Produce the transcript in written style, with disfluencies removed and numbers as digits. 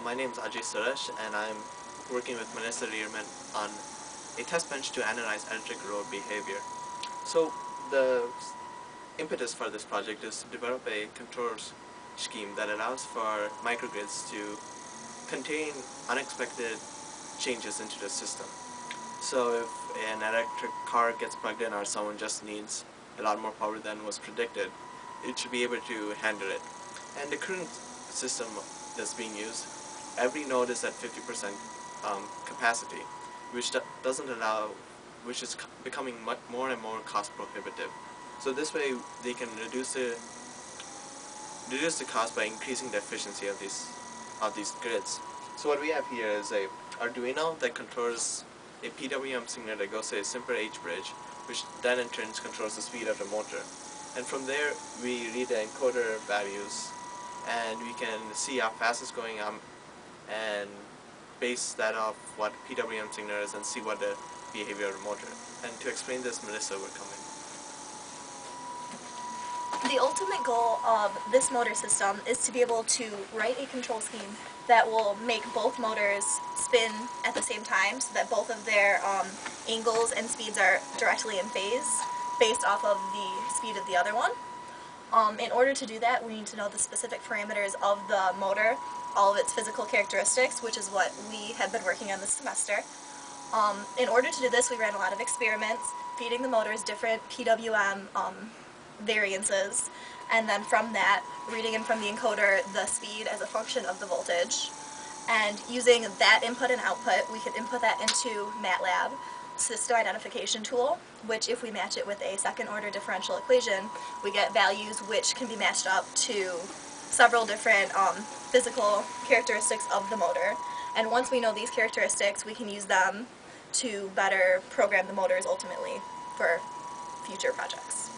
My name is absuresh, and I'm working with mlearman on a test bench to analyze electric road behavior. So the impetus for this project is to develop a controls scheme that allows for microgrids to contain unexpected changes into the system. So if an electric car gets plugged in or someone just needs a lot more power than was predicted, it should be able to handle it. And the current system that's being used, every node is at 50% capacity, which doesn't allow, which is becoming more and more cost prohibitive. So this way they can reduce the cost by increasing the efficiency of these grids. So what we have here is a Arduino that controls a PWM signal that goes to a simple H bridge, which then in turn controls the speed of the motor. And from there we read the encoder values, and we can see how fast it's going and base that off what PWM signal is and see what the behavior of the motor. And to explain this, Melissa will come in. The ultimate goal of this motor system is to be able to write a control scheme that will make both motors spin at the same time so that both of their angles and speeds are directly in phase based off of the speed of the other one. In order to do that, we need to know the specific parameters of the motor, all of its physical characteristics, which is what we have been working on this semester. In order to do this, we ran a lot of experiments, feeding the motors different PWM variances, and then from that, reading in from the encoder the speed as a function of the voltage. And using that input and output, we could input that into MATLAB system identification tool, which if we match it with a second order differential equation, we get values which can be matched up to several different physical characteristics of the motor. And once we know these characteristics, we can use them to better program the motors ultimately for future projects.